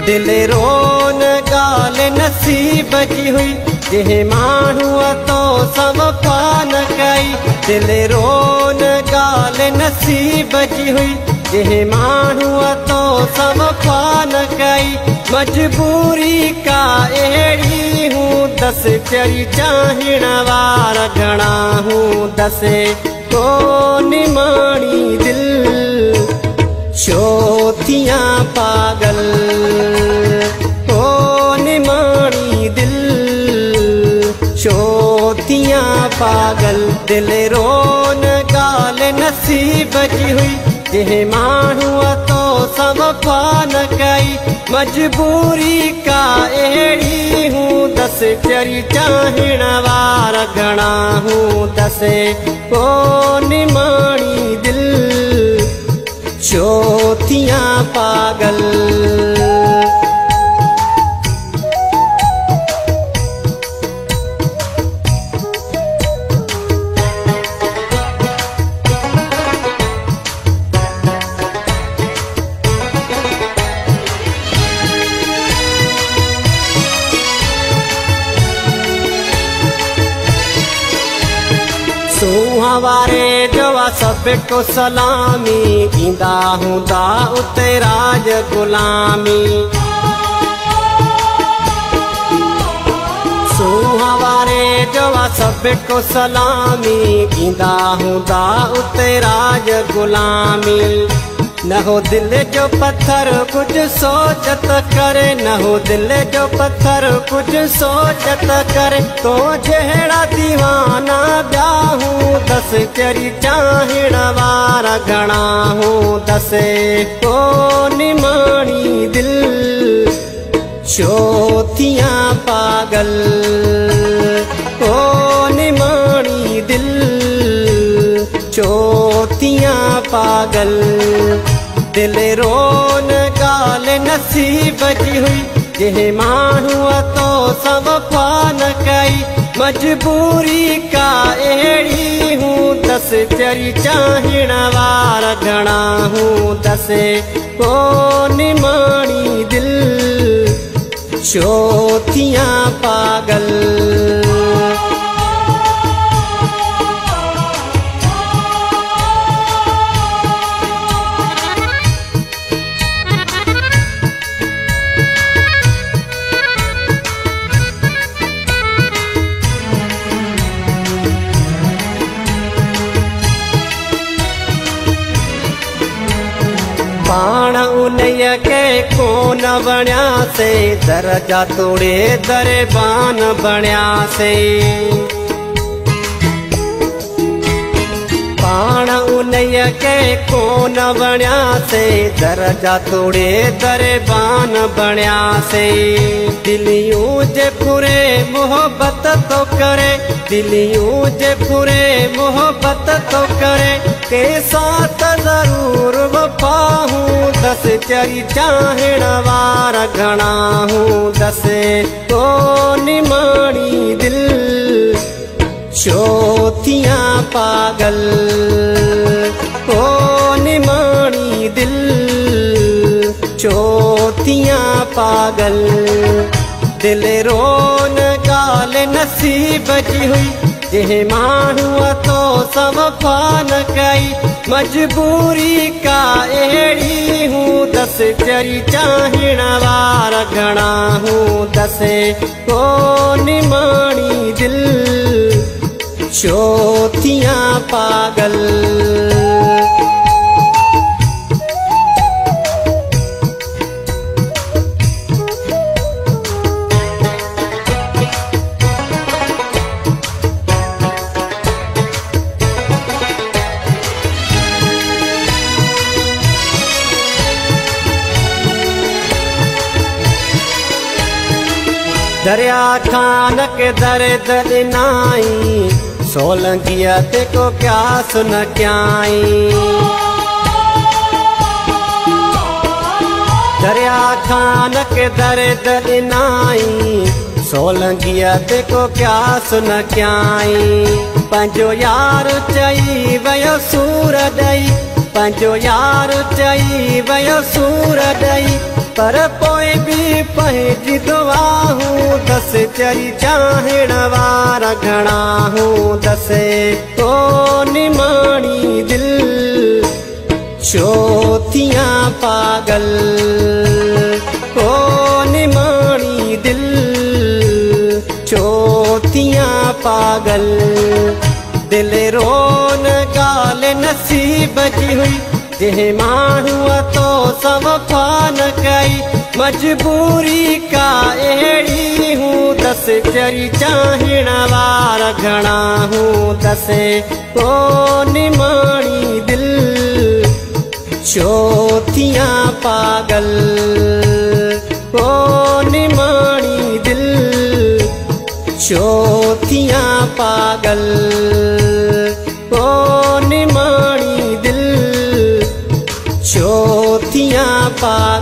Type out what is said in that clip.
दिल रोन गाल नसीब जी हुई जे मानू तो सब पान कई। दिल रोन गाल नसीब जी हुई जे मानू तो सब पान कई। मजबूरी का एड़ी हूँ दस चरी चाहण वार घणा हूँ दस को निमाणी दिल छोथियाँ पागल ओ निमाणी दिल छोथियाँ पागल। दिल रोन गाल नसीब जी हुई जे मानू तो सब पान कई। मजबूरी का एड़ी हूँ दस चरी चाहण वार घणा हूँ दस को निमाणी दिल छोथियाँ पागल। हवारे जवा सब को सलामी इंदा हुदा उते राज गुलामी। हवारे जवा सब को सलामी इंदा हुदा उते राज गुलामी। न हो दिल जो पत्थर कुछ सोचत करे न हो दिल जो पत्थर कुछ सोचत करे। तो जहड़ा दीवाना ब्याहूँ दस चरी चाहण वार घणा हूँ दस को निमाणी दिल छोथियाँ पागल को निमाणी दिल छोथियाँ पागल। दिल रोन गाल नसीब जी हुई जे मानू तो सब पान कई। मजबूरी का एड़ी हूँ दस चरी चाहण वार घणा हूँ दस को निमाणी दिल छोथियाँ पागल। पाण उन्हीअ के कोन बणिया से दरजा तोड़े दरबान बणिया से। पाण उन्हीअ के कोन बणिया से दरजा तोड़े दरबान बणिया से। दिलियूं जे पूरे मोहब्बत तो करे दिलियूं जे पूरे मोहब्बत तो करे। के साथ जरूर वफा हूँ दस चरी चाहण वार घणा हूँ दस को निमाणी दिल छोथियाँ पागल को निमाणी दिल छोथियाँ पागल। दिल रोन गाल नसीब जी हुई जे मानू तो सब पान कई। मजबूरी का एड़ी हूँ दस चरी चाहण वार घणा हूँ दस को निमाणी दिल छोथियाँ पागल। दरिया खान के दर्द नाई सोलंकिया ते को क्या सुन क्याई। दरिया खान के दर्द नाई सोलंकिया ते को क्या सुन क्याई। पंजो यार चई वयो सूर दई पंजो यार चई वयो सूर दई। पर पोइ भी पंहिंजी दुआ हूँ दस चरी चाहण वारा घणा हूँ दसे तो निमाणी दिल छो थियां पागल ओ निमाणी दिल छो थियां पागल दिल रोन गाल नसीब जी हुई जे माण्हूअ तो सवफा न कई मजबूरी का अहिड़ी हूँ दस चरी चाहण वारा घणा हूँ दसे ओ निमाणी दिल छो थियां पागल ओ निमाणी दिल छो थियां पागल ओ निमाणी दिल छो थियां पागल।